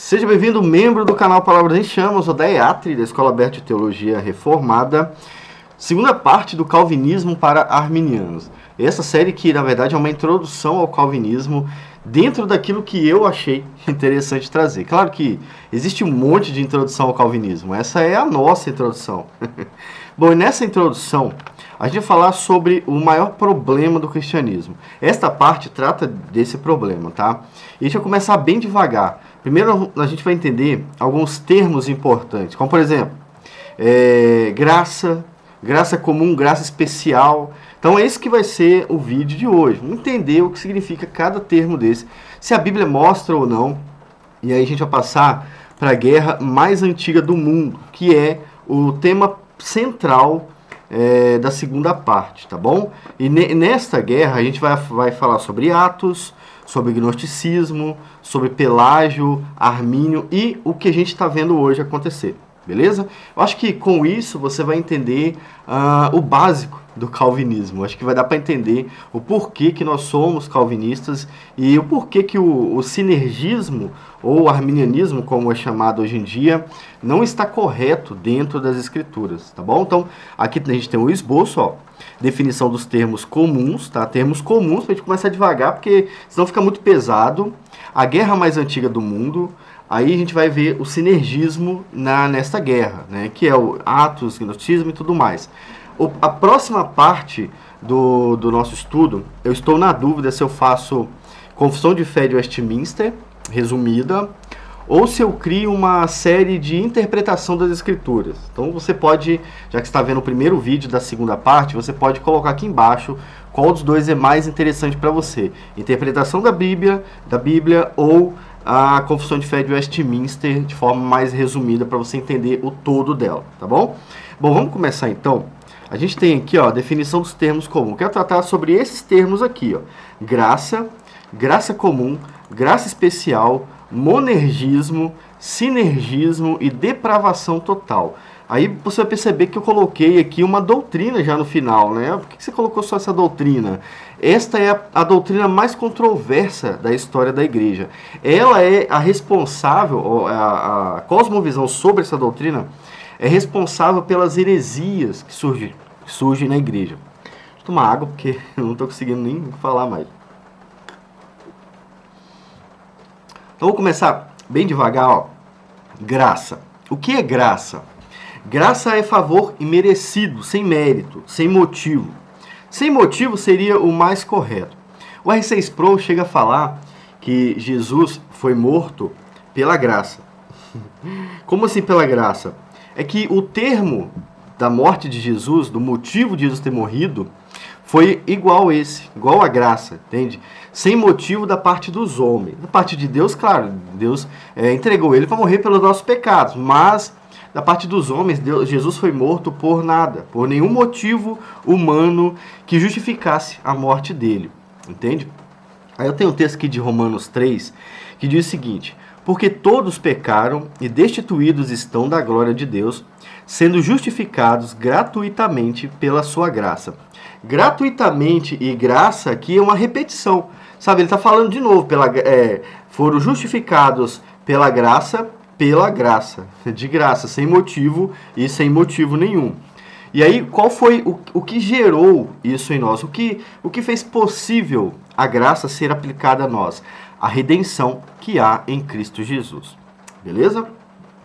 Seja bem-vindo, membro do canal Palavras em Chamas, o Deatri, da Escola Aberta de Teologia Reformada, segunda parte do Calvinismo para Arminianos. Essa série que, na verdade, é uma introdução ao calvinismo dentro daquilo que eu achei interessante trazer. Claro que existe um monte de introdução ao calvinismo, essa é a nossa introdução. Bom, e nessa introdução, a gente vai falar sobre o maior problema do cristianismo. Esta parte trata desse problema, tá? E a gente vai começar bem devagar. Primeiro, a gente vai entender alguns termos importantes, como, por exemplo, graça comum, graça especial. Então, esse que vai ser o vídeo de hoje. Entender o que significa cada termo desse, se a Bíblia mostra ou não. E aí a gente vai passar para a guerra mais antiga do mundo, que é o tema central da segunda parte, tá bom? E nesta guerra a gente vai falar sobre Atos, sobre gnosticismo, sobre Pelágio, Armínio e o que a gente está vendo hoje acontecer, beleza? Eu acho que com isso você vai entender o básico do calvinismo. Eu acho que vai dar para entender o porquê que nós somos calvinistas e o porquê que o sinergismo ou arminianismo, como é chamado hoje em dia, não está correto dentro das escrituras, tá bom? Então, aqui a gente tem o esboço, ó, definição dos termos comuns, tá? Termos comuns, pra gente começar devagar, porque senão fica muito pesado. A guerra mais antiga do mundo, aí a gente vai ver o sinergismo nesta guerra, né? Que é o Atos, gnosticismo e tudo mais. A próxima parte do nosso estudo, eu estou na dúvida se eu faço Confissão de Fé de Westminster, resumida, ou se eu crio uma série de interpretação das escrituras. Então você pode, já que está vendo o primeiro vídeo da segunda parte, você pode colocar aqui embaixo qual dos dois é mais interessante para você. Interpretação da Bíblia ou a Confissão de Fé de Westminster de forma mais resumida para você entender o todo dela, tá bom? Bom, vamos começar então. A gente tem aqui, ó, a definição dos termos comuns. Quero tratar sobre esses termos aqui, ó. Graça, graça comum, graça especial, monergismo, sinergismo e depravação total. Aí você vai perceber que eu coloquei aqui uma doutrina já no final, né? Por que você colocou só essa doutrina? Esta é a doutrina mais controversa da história da igreja. Ela é a responsável, a cosmovisão sobre essa doutrina é responsável pelas heresias que surgem na igreja. Deixa eu tomar água porque eu não estou conseguindo nem falar mais. Então vou começar bem devagar, ó. Graça. O que é graça? Graça é favor imerecido, sem mérito, sem motivo. Sem motivo seria o mais correto. O R6 Pro chega a falar que Jesus foi morto pela graça. Como assim pela graça? É que o termo da morte de Jesus, do motivo de Jesus ter morrido, foi igual a graça, entende? Sem motivo da parte dos homens. Da parte de Deus, claro, Deus entregou ele para morrer pelos nossos pecados, mas da parte dos homens, Jesus foi morto por nada, por nenhum motivo humano que justificasse a morte dele, entende? Aí eu tenho um texto aqui de Romanos 3, que diz o seguinte: porque todos pecaram e destituídos estão da glória de Deus, sendo justificados gratuitamente pela sua graça. Gratuitamente e graça aqui é uma repetição. Sabe, ele está falando de novo, foram justificados pela graça, de graça, sem motivo e sem motivo nenhum. E aí, qual foi o que gerou isso em nós? O que fez possível a graça ser aplicada a nós? A redenção que há em Cristo Jesus. Beleza?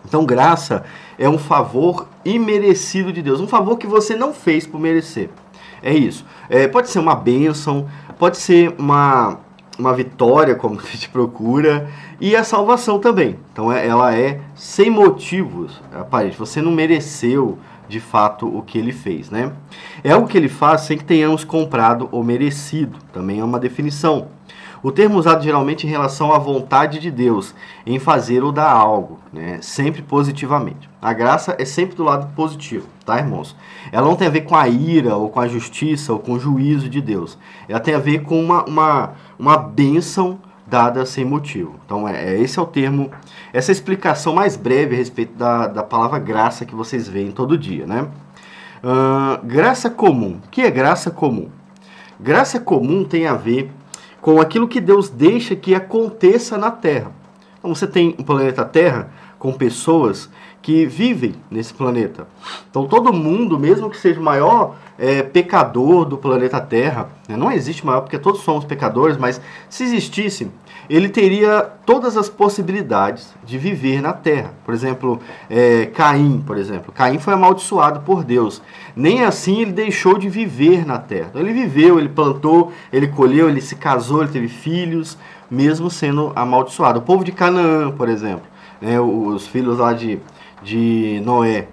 Então, graça é um favor imerecido de Deus. Um favor que você não fez por merecer. É isso. Pode ser uma bênção, pode ser uma vitória, como a gente procura, e a salvação também. Então, ela é sem motivos aparentes. Você não mereceu, de fato, o que ele fez, né? É algo que ele faz sem que tenhamos comprado ou merecido. Também é uma definição. O termo usado geralmente em relação à vontade de Deus em fazer ou dar algo, né? Sempre positivamente. A graça é sempre do lado positivo, tá, irmãos? Ela não tem a ver com a ira, ou com a justiça, ou com o juízo de Deus. Ela tem a ver com uma bênção dada sem motivo. Então, esse é o termo, essa é a explicação mais breve a respeito da palavra graça que vocês veem todo dia, né? Graça comum. O que é graça comum? Graça comum tem a ver com aquilo que Deus deixa que aconteça na terra. Então você tem um planeta Terra com pessoas que vivem nesse planeta. Então todo mundo, mesmo que seja o maior pecador do planeta Terra, né, não existe maior porque todos somos pecadores, mas se existisse, ele teria todas as possibilidades de viver na Terra. Por exemplo, Caim, por exemplo. Caim foi amaldiçoado por Deus. Nem assim ele deixou de viver na Terra. Então, ele viveu, ele plantou, ele colheu, ele se casou, ele teve filhos, mesmo sendo amaldiçoado. O povo de Canaã, por exemplo, né, os filhos lá de Noé,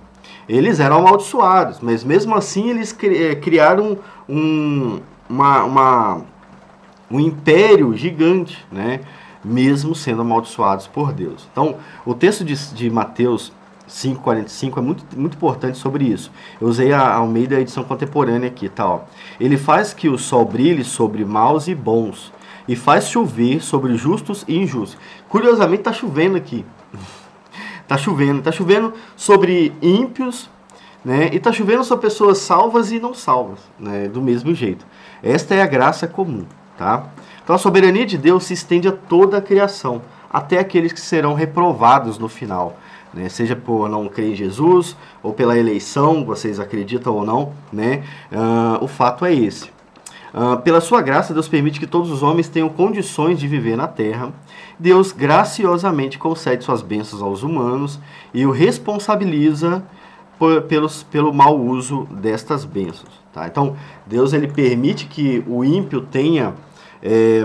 eles eram amaldiçoados, mas mesmo assim eles criaram um império gigante, né? Mesmo sendo amaldiçoados por Deus. Então, o texto de Mateus 5,45 é muito importante sobre isso. Eu usei a Almeida, a edição contemporânea aqui, tá, ó. Ele faz que o sol brilhe sobre maus e bons, e faz chover sobre justos e injustos. Curiosamente, está chovendo aqui. Está chovendo sobre ímpios, né? E está chovendo sobre pessoas salvas e não salvas, né? Do mesmo jeito. Esta é a graça comum, tá? Então a soberania de Deus se estende a toda a criação, até aqueles que serão reprovados no final, né? Seja por não crer em Jesus, ou pela eleição, vocês acreditam ou não, né? O fato é esse. Pela sua graça, Deus permite que todos os homens tenham condições de viver na terra. Deus graciosamente concede suas bênçãos aos humanos e o responsabiliza pelo mau uso destas bênçãos. Tá? Então, Deus ele permite que o ímpio tenha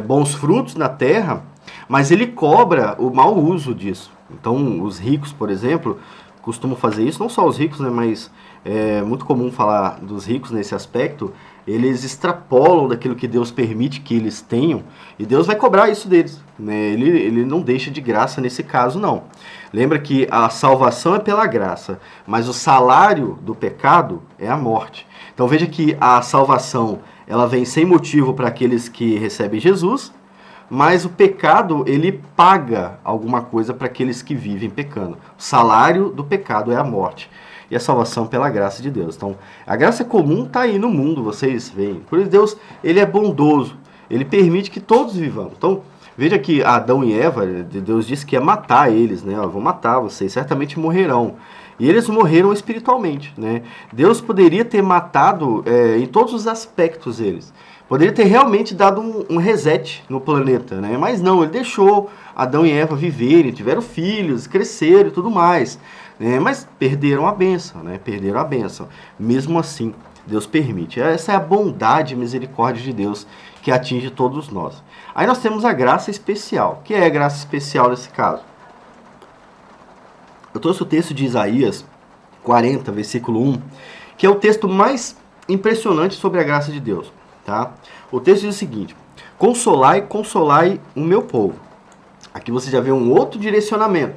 bons frutos na terra, mas ele cobra o mau uso disso. Então, os ricos, por exemplo, costumam fazer isso, não só os ricos, né, mas é muito comum falar dos ricos nesse aspecto. Eles extrapolam daquilo que Deus permite que eles tenham, e Deus vai cobrar isso deles, né? Ele não deixa de graça nesse caso, não. Lembra que a salvação é pela graça, mas o salário do pecado é a morte. Então veja que a salvação ela vem sem motivo para aqueles que recebem Jesus, mas o pecado ele paga alguma coisa para aqueles que vivem pecando. O salário do pecado é a morte. E a salvação pela graça de Deus. Então, a graça comum está aí no mundo, vocês veem. Por isso, Deus, ele é bondoso. Ele permite que todos vivamos. Então, veja que Adão e Eva, Deus disse que ia matar eles, né? Vou matar vocês, certamente morrerão. E eles morreram espiritualmente, né? Deus poderia ter matado em todos os aspectos eles. Poderia ter realmente dado um reset no planeta, né? Mas não, ele deixou Adão e Eva viverem, tiveram filhos, cresceram e tudo mais. Mas perderam a bênção, né? Perderam a bênção. Mesmo assim, Deus permite. Essa é a bondade e misericórdia de Deus que atinge todos nós. Aí nós temos a graça especial. O que é a graça especial nesse caso? Eu trouxe o texto de Isaías 40, versículo 1, que é o texto mais impressionante sobre a graça de Deus. Tá? O texto diz o seguinte: consolai, consolai o meu povo. Aqui você já vê um outro direcionamento.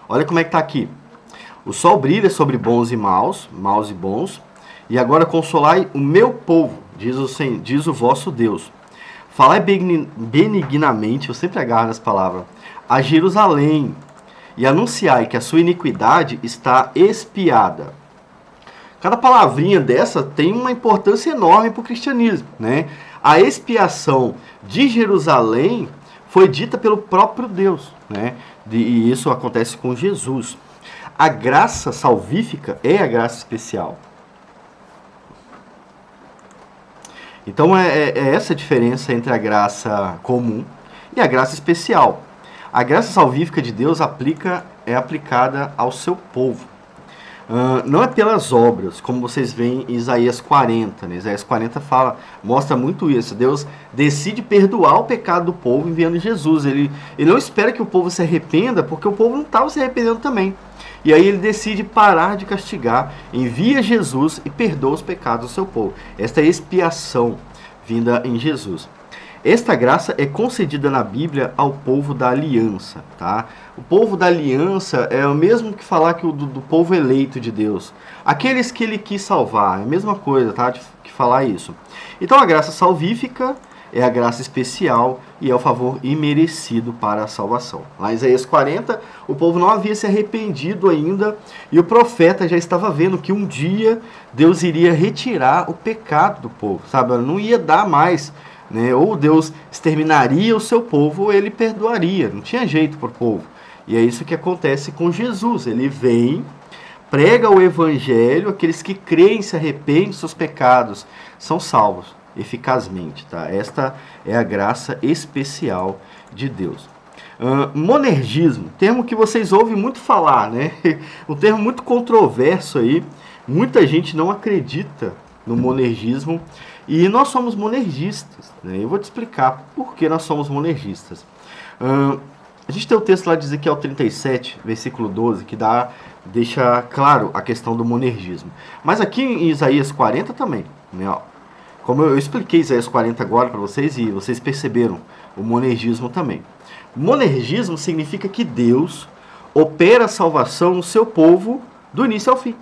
Olha como é que está aqui. O sol brilha sobre bons e maus, maus e bons, e agora consolai o meu povo, diz o vosso Deus. Falai benignamente, eu sempre agarro nessa palavra, a Jerusalém, e anunciai que a sua iniquidade está expiada. Cada palavrinha dessa tem uma importância enorme para o cristianismo, né? A expiação de Jerusalém foi dita pelo próprio Deus, né? E isso acontece com Jesus. A graça salvífica é a graça especial. Então é essa a diferença entre a graça comum e a graça especial. A graça salvífica de Deus é aplicada ao seu povo. Não é pelas obras, como vocês veem em Isaías 40. Né? Isaías 40 mostra muito isso. Deus decide perdoar o pecado do povo enviando Jesus. Ele não espera que o povo se arrependa, porque o povo não estava se arrependendo também. E aí ele decide parar de castigar, envia Jesus e perdoa os pecados do seu povo. Esta é a expiação vinda em Jesus. Esta graça é concedida na Bíblia ao povo da aliança, tá? O povo da aliança é o mesmo que falar que do povo eleito de Deus. Aqueles que ele quis salvar, é a mesma coisa, tá? Que falar isso. Então a graça salvífica é a graça especial e é o favor imerecido para a salvação. Lá em Isaías 40, o povo não havia se arrependido ainda e o profeta já estava vendo que um dia Deus iria retirar o pecado do povo, sabe? Não ia dar mais, né? Ou Deus exterminaria o seu povo ou ele perdoaria. Não tinha jeito para o povo. E é isso que acontece com Jesus. Ele vem, prega o evangelho, aqueles que creem, se arrependem dos seus pecados, são salvos eficazmente, tá? Esta é a graça especial de Deus. Monergismo, termo que vocês ouvem muito falar, né? Um termo muito controverso aí. Muita gente não acredita no monergismo e nós somos monergistas, né? Eu vou te explicar por que nós somos monergistas. A gente tem o texto lá de Ezequiel 37, versículo 12, que deixa claro a questão do monergismo. Mas aqui em Isaías 40 também, né? Como eu expliquei Isaías 40 agora para vocês e vocês perceberam o monergismo também. Monergismo significa que Deus opera a salvação no seu povo do início ao fim.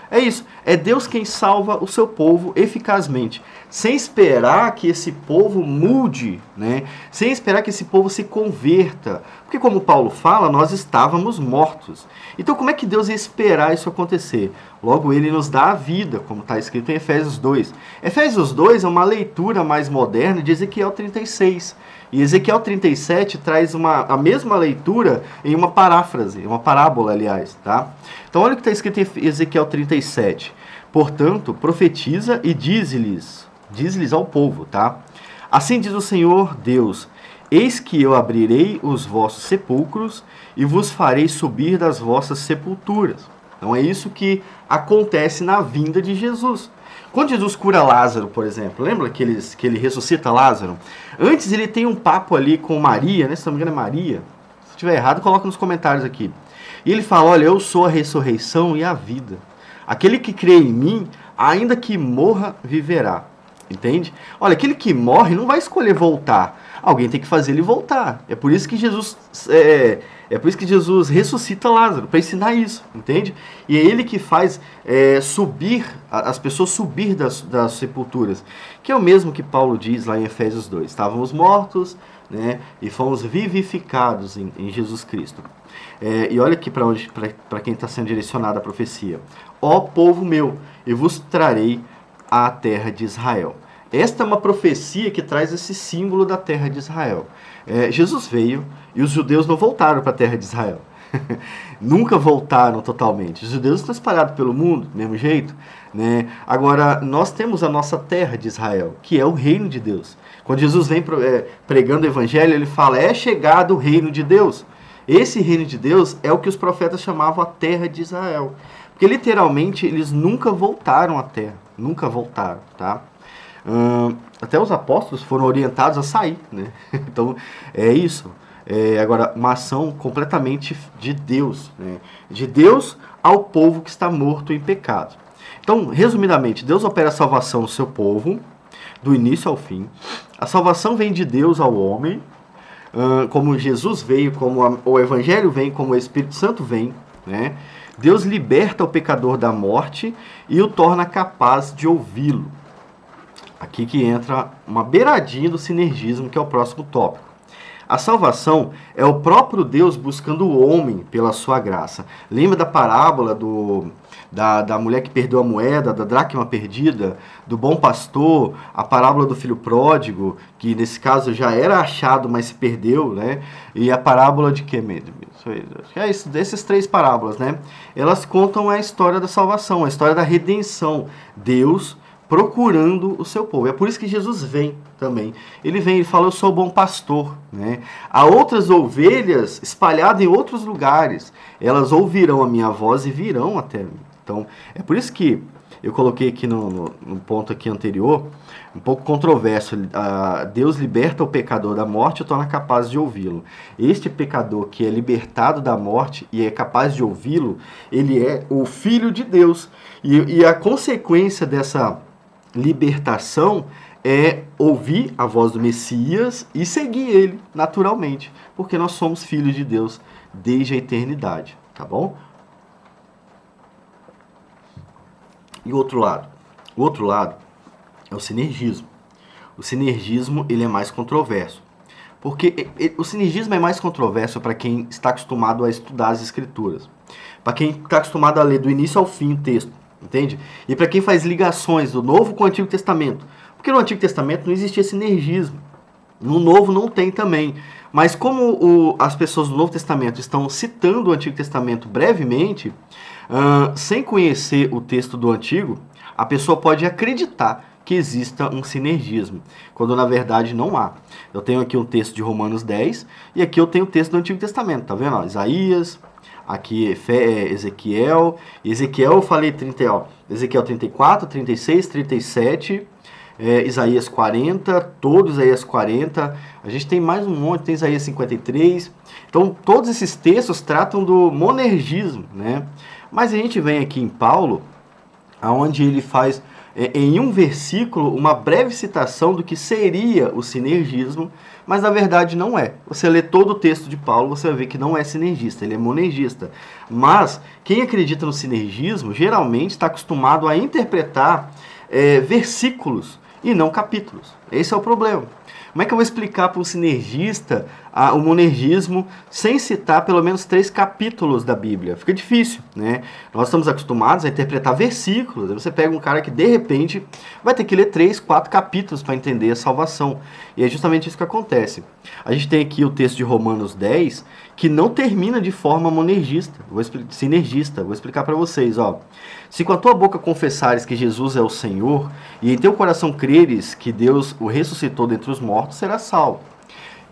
É isso, é Deus quem salva o seu povo eficazmente, sem esperar que esse povo mude, né? Sem esperar que esse povo se converta. Porque como Paulo fala, nós estávamos mortos. Então como é que Deus ia esperar isso acontecer? Logo ele nos dá a vida, como está escrito em Efésios 2. Efésios 2 é uma leitura mais moderna de Ezequiel 36. E Ezequiel 37 traz a mesma leitura em uma paráfrase, uma parábola, aliás, tá? Então olha o que está escrito em Ezequiel 37. Portanto, profetiza e diz-lhes ao povo, tá? Assim diz o Senhor Deus, eis que eu abrirei os vossos sepulcros e vos farei subir das vossas sepulturas. Então é isso que acontece na vinda de Jesus. Quando Jesus cura Lázaro, por exemplo, lembra que ele ressuscita Lázaro? Antes ele tem um papo ali com Maria, né? Se não me engano é Maria. Se estiver errado, coloca nos comentários aqui. E ele fala, olha, eu sou a ressurreição e a vida. Aquele que crê em mim, ainda que morra, viverá. Entende? Olha, aquele que morre não vai escolher voltar. Alguém tem que fazer ele voltar. É por isso que Jesus ressuscita Lázaro, para ensinar isso, entende? E é ele que faz subir, as pessoas subir das sepulturas, que é o mesmo que Paulo diz lá em Efésios 2. Estávamos mortos, né, e fomos vivificados em Jesus Cristo. E olha aqui para quem está sendo direcionado a profecia. Ó povo meu, eu vos trarei à terra de Israel. Esta é uma profecia que traz esse símbolo da terra de Israel. Jesus veio e os judeus não voltaram para a terra de Israel. Nunca voltaram totalmente. Os judeus estão espalhados pelo mundo, do mesmo jeito, né? Agora, nós temos a nossa terra de Israel, que é o reino de Deus. Quando Jesus vem pregando o evangelho, ele fala, é chegado o reino de Deus. Esse reino de Deus é o que os profetas chamavam a terra de Israel. Porque literalmente eles nunca voltaram à terra. Nunca voltaram, tá? Até os apóstolos foram orientados a sair, né? Então, é isso. Agora, uma ação completamente de Deus, né? De Deus ao povo que está morto em pecado. Então, resumidamente, Deus opera a salvação no seu povo, do início ao fim. A salvação vem de Deus ao homem, como Jesus veio, como o Evangelho vem, como o Espírito Santo vem, né? Deus liberta o pecador da morte e o torna capaz de ouvi-lo. Aqui que entra uma beiradinha do sinergismo, que é o próximo tópico. A salvação é o próprio Deus buscando o homem pela sua graça. Lembra da parábola da mulher que perdeu a moeda, da dracma perdida, do bom pastor, a parábola do filho pródigo, que nesse caso já era achado, mas se perdeu, né? E a parábola de que mesmo? É isso, desses três parábolas, né? Elas contam a história da salvação, a história da redenção. Deus procurando o seu povo. É por isso que Jesus vem também. Ele vem, ele fala, eu sou o bom pastor, né? Há outras ovelhas espalhadas em outros lugares. Elas ouvirão a minha voz e virão até mim. Então, é por isso que eu coloquei aqui no ponto aqui anterior, um pouco controverso. Deus liberta o pecador da morte e o torna capaz de ouvi-lo. Este pecador que é libertado da morte e é capaz de ouvi-lo, ele é o Filho de Deus. E a consequência dessa libertação é ouvir a voz do Messias e seguir ele naturalmente, porque nós somos filhos de Deus desde a eternidade, tá bom? E o outro lado é o sinergismo. O sinergismo, ele é mais controverso, porque o sinergismo é mais controverso para quem está acostumado a estudar as escrituras, para quem está acostumado a ler do início ao fim o texto, entende? E para quem faz ligações do Novo com o Antigo Testamento. Porque no Antigo Testamento não existia sinergismo. No Novo não tem também. Mas como as pessoas do Novo Testamento estão citando o Antigo Testamento brevemente, sem conhecer o texto do Antigo, a pessoa pode acreditar que exista um sinergismo, quando na verdade não há. Eu tenho aqui um texto de Romanos 10 e aqui eu tenho o texto do Antigo Testamento, tá vendo? Ó, Isaías, aqui Ezequiel, eu falei Ezequiel 34, 36, 37, Isaías 40, todo Isaías 40, a gente tem mais um monte, tem Isaías 53, então todos esses textos tratam do monergismo, né? Mas a gente vem aqui em Paulo, onde ele faz em um versículo uma breve citação do que seria o sinergismo, mas na verdade não é. Você lê todo o texto de Paulo, você vai ver que não é sinergista, ele é monergista. Mas quem acredita no sinergismo geralmente está acostumado a interpretar versículos e não capítulos. Esse é o problema. Como é que eu vou explicar para um sinergista o monergismo sem citar pelo menos 3 capítulos da Bíblia? Fica difícil, né? Nós estamos acostumados a interpretar versículos. Aí você pega um cara que, de repente, vai ter que ler 3, 4 capítulos para entender a salvação. E é justamente isso que acontece. A gente tem aqui o texto de Romanos 10, que não termina de forma monergista, sinergista. Vou explicar para vocês, ó. Se com a tua boca confessares que Jesus é o Senhor, e em teu coração creres que Deus o ressuscitou dentre os mortos, serás salvo.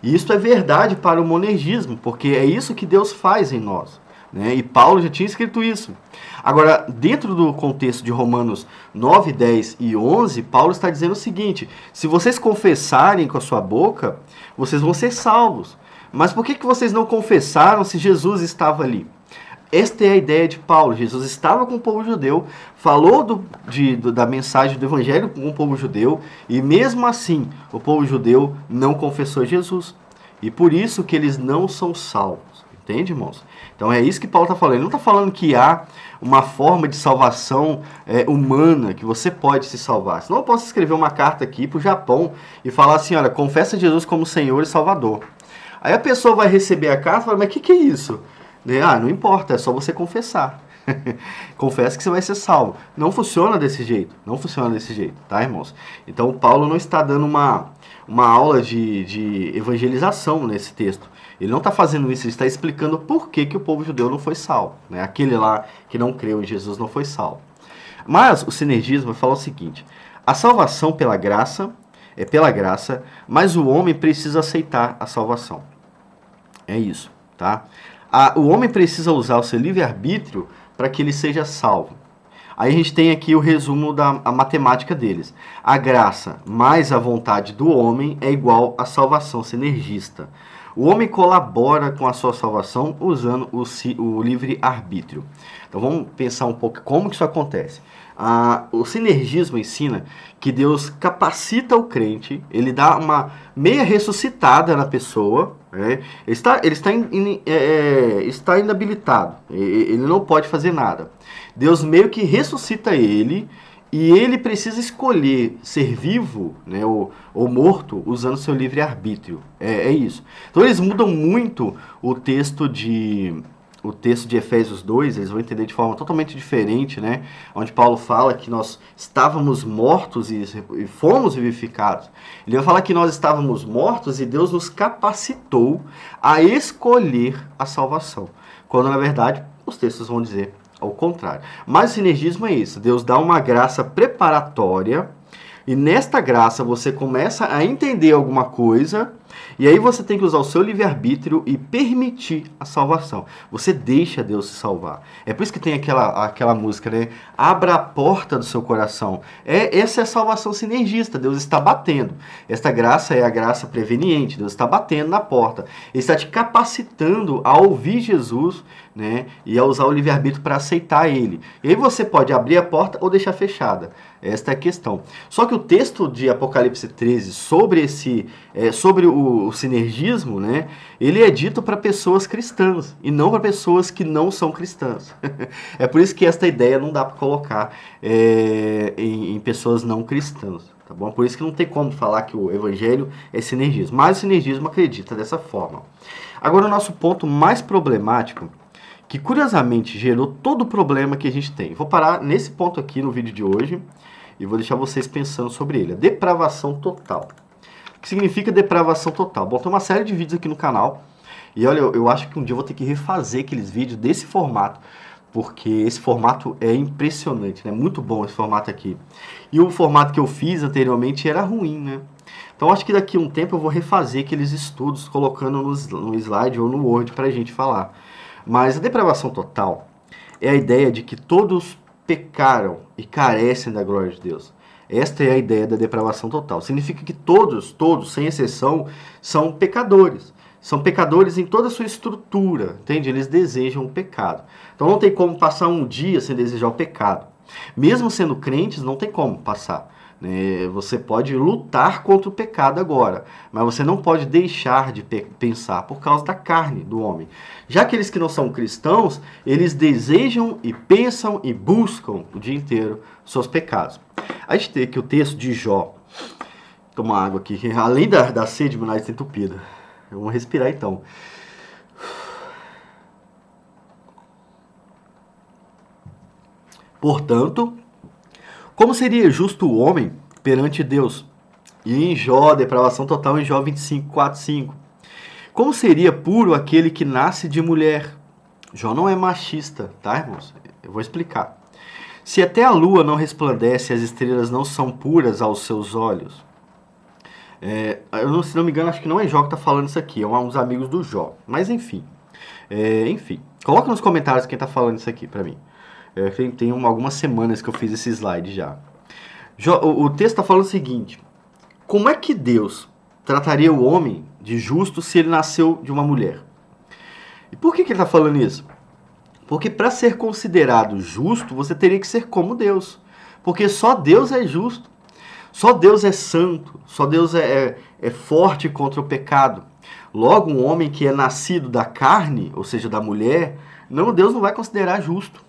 E isso é verdade para o monergismo, porque é isso que Deus faz em nós, né? E Paulo já tinha escrito isso. Agora, dentro do contexto de Romanos 9, 10 e 11, Paulo está dizendo o seguinte: se vocês confessarem com a sua boca, vocês vão ser salvos. Mas por que vocês não confessaram se Jesus estava ali? Esta é a ideia de Paulo. Jesus estava com o povo judeu, falou da mensagem do evangelho com o povo judeu, e mesmo assim o povo judeu não confessou Jesus. E por isso que eles não são salvos. Entende, irmãos? Então é isso que Paulo está falando. Ele não está falando que há uma forma de salvação humana, que você pode se salvar. Senão eu posso escrever uma carta aqui para o Japão e falar assim: olha, confessa Jesus como Senhor e Salvador. Aí a pessoa vai receber a carta e fala: mas o que é isso? Não importa, é só você confessar. Confessa que você vai ser salvo. Não funciona desse jeito. Não funciona desse jeito, tá, irmãos? Então, Paulo não está dando uma aula de evangelização nesse texto. Ele não está fazendo isso, ele está explicando por que o povo judeu não foi salvo, né? Aquele lá que não creu em Jesus não foi salvo. Mas o sinergismo fala o seguinte: a salvação pela graça é pela graça, mas o homem precisa aceitar a salvação. É isso, tá? O homem precisa usar o seu livre-arbítrio para que ele seja salvo. Aí a gente tem aqui o resumo da matemática deles. A graça mais a vontade do homem é igual à salvação sinergista. O homem colabora com a sua salvação usando o livre-arbítrio. Então vamos pensar um pouco como que isso acontece. O sinergismo ensina que Deus capacita o crente, ele dá uma meia ressuscitada na pessoa, né? Ele está inabilitado, ele não pode fazer nada. Deus meio que ressuscita ele e ele precisa escolher ser vivo, né, ou morto usando seu livre-arbítrio. É isso. Então eles mudam muito o texto de Efésios 2, eles vão entender de forma totalmente diferente, né? Onde Paulo fala que nós estávamos mortos e fomos vivificados. Ele vai falar que nós estávamos mortos e Deus nos capacitou a escolher a salvação. Quando, na verdade, os textos vão dizer ao contrário. Mas o sinergismo é isso. Deus dá uma graça preparatória e nesta graça você começa a entender alguma coisa e aí você tem que usar o seu livre-arbítrio e permitir a salvação. Você deixa Deus se salvar. É por isso que tem aquela música, né? Abra a porta do seu coração. Essa é a salvação sinergista. Deus está batendo. Esta graça é a graça preveniente. Deus está batendo na porta. Ele está te capacitando a ouvir Jesus, né? E a usar o livre-arbítrio para aceitar Ele. E aí você pode abrir a porta ou deixar fechada. Esta é a questão. Só que o texto de Apocalipse 13 sobre o sinergismo, né, ele é dito para pessoas cristãs e não para pessoas que não são cristãs. É por isso que esta ideia não dá para colocar em pessoas não cristãs. Tá bom? Por isso que não tem como falar que o evangelho é sinergismo. Mas o sinergismo acredita dessa forma. Agora o nosso ponto mais problemático, que curiosamente gerou todo o problema que a gente tem. Vou parar nesse ponto aqui no vídeo de hoje e vou deixar vocês pensando sobre ele. A depravação total. que significa depravação total. Bom, tem uma série de vídeos aqui no canal. E olha, eu acho que um dia eu vou ter que refazer aqueles vídeos desse formato, porque esse formato é impressionante, né? Muito bom esse formato aqui. E o formato que eu fiz anteriormente era ruim, né? Então acho que daqui a um tempo eu vou refazer aqueles estudos, colocando no slide ou no Word pra gente falar. Mas a depravação total é a ideia de que todos pecaram e carecem da glória de Deus. Esta é a ideia da depravação total. Significa que todos, sem exceção, são pecadores. São pecadores em toda a sua estrutura, entende? Eles desejam o pecado. Então não tem como passar um dia sem desejar o pecado. Mesmo sendo crentes, não tem como passar. Você pode lutar contra o pecado agora, mas você não pode deixar de pensar por causa da carne do homem. Já aqueles que não são cristãos, eles desejam e pensam e buscam o dia inteiro seus pecados. A gente tem aqui o texto de Jó. Toma água aqui, além da sede, meu nariz está entupida. Vamos respirar então. Portanto, como seria justo o homem perante Deus? E em Jó, depravação total em Jó 25, 4, 5. Como seria puro aquele que nasce de mulher? Jó não é machista, tá, irmãos? Eu vou explicar. Se até a lua não resplandece, as estrelas não são puras aos seus olhos. Se não me engano, acho que não é Jó que está falando isso aqui, é uns amigos do Jó. Mas enfim, coloca nos comentários quem está falando isso aqui para mim. Tem algumas semanas que eu fiz esse slide já. O texto está falando o seguinte: como é que Deus trataria o homem de justo se ele nasceu de uma mulher? E por que ele está falando isso? Porque para ser considerado justo, você teria que ser como Deus. Porque só Deus é justo. Só Deus é santo, só Deus é forte contra o pecado. Logo, um homem que é nascido da carne, ou seja, da mulher, Deus não vai considerar justo.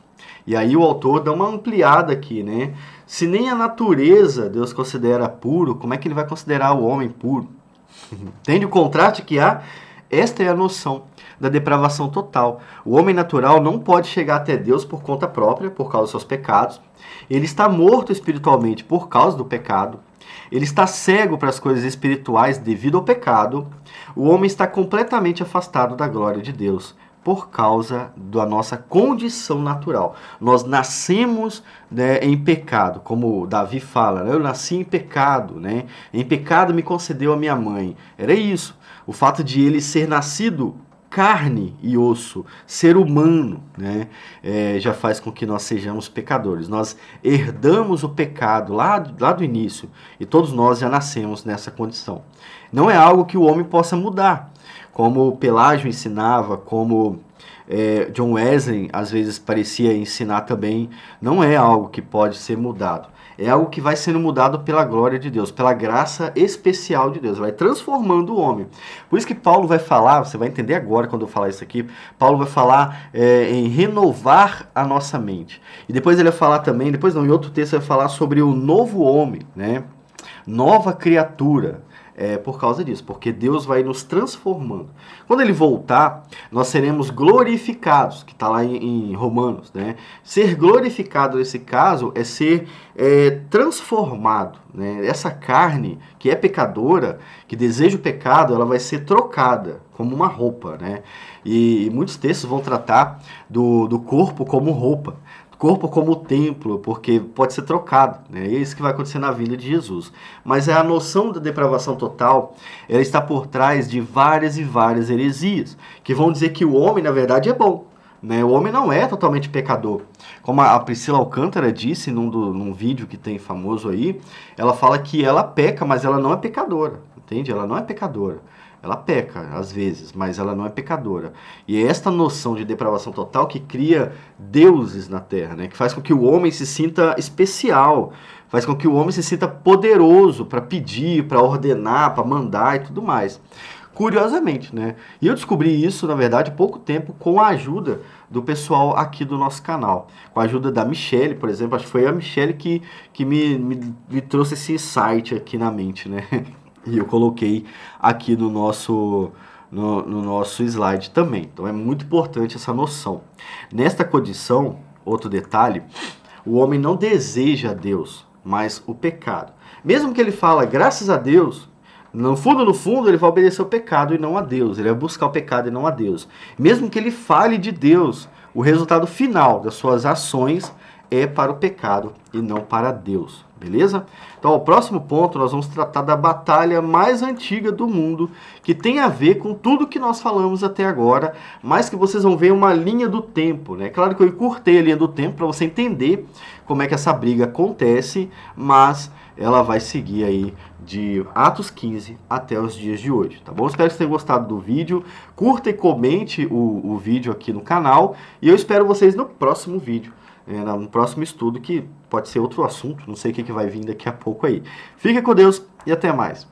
E aí o autor dá uma ampliada aqui, né? Se nem a natureza Deus considera puro, como é que ele vai considerar o homem puro? Entende o contraste que há? Esta é a noção da depravação total. O homem natural não pode chegar até Deus por conta própria, por causa dos seus pecados. Ele está morto espiritualmente por causa do pecado. Ele está cego para as coisas espirituais devido ao pecado. O homem está completamente afastado da glória de Deus por causa da nossa condição natural. Nós nascemos, né, em pecado, como Davi fala, né? Eu nasci em pecado, né? Em pecado me concedeu a minha mãe. Era isso. O fato de ele ser nascido carne e osso, ser humano, né, já faz com que nós sejamos pecadores. Nós herdamos o pecado lá do início e todos nós já nascemos nessa condição. Não é algo que o homem possa mudar, como Pelágio ensinava, como John Wesley às vezes parecia ensinar também. Não é algo que pode ser mudado. É algo que vai sendo mudado pela glória de Deus, pela graça especial de Deus. Vai transformando o homem. Por isso que Paulo vai falar, você vai entender agora quando eu falar isso aqui, Paulo vai falar em renovar a nossa mente. E depois ele vai falar também, em outro texto ele vai falar sobre o novo homem, né? Nova criatura. Por causa disso, porque Deus vai nos transformando. Quando ele voltar, nós seremos glorificados, que está lá em Romanos, né? Ser glorificado nesse caso é ser transformado, né? Essa carne que é pecadora, que deseja o pecado, ela vai ser trocada como uma roupa, né? E muitos textos vão tratar do corpo como roupa. Corpo como templo, porque pode ser trocado, né? É isso que vai acontecer na vinda de Jesus. Mas a noção da depravação total, ela está por trás de várias e várias heresias, que vão dizer que o homem, na verdade, é bom, né? O homem não é totalmente pecador. Como a Priscila Alcântara disse num vídeo que tem famoso aí, ela fala que ela peca, mas ela não é pecadora, entende? Ela não é pecadora. Ela peca, às vezes, mas ela não é pecadora. E é esta noção de depravação total que cria deuses na Terra, né? Que faz com que o homem se sinta especial, faz com que o homem se sinta poderoso para pedir, para ordenar, para mandar e tudo mais. Curiosamente, né? E eu descobri isso, na verdade, há pouco tempo, com a ajuda do pessoal aqui do nosso canal. Com a ajuda da Michelle, por exemplo. Acho que foi a Michelle que me trouxe esse insight aqui na mente, né? E eu coloquei aqui no nosso slide também. Então é muito importante essa noção. Nesta condição, outro detalhe, o homem não deseja Deus, mas o pecado. Mesmo que ele fala, graças a Deus, no fundo, ele vai obedecer ao pecado e não a Deus. Ele vai buscar o pecado e não a Deus. Mesmo que ele fale de Deus, o resultado final das suas ações é para o pecado e não para Deus. Beleza? Então, o próximo ponto, nós vamos tratar da batalha mais antiga do mundo, que tem a ver com tudo que nós falamos até agora, mas que vocês vão ver uma linha do tempo, né? Claro que eu encurtei a linha do tempo para você entender como é que essa briga acontece, mas ela vai seguir aí de Atos 15 até os dias de hoje, tá bom? Espero que vocês tenham gostado do vídeo, curta e comente o vídeo aqui no canal, e eu espero vocês no próximo vídeo, no próximo estudo, que pode ser outro assunto, não sei o que vai vir daqui a pouco aí. Fica com Deus e até mais.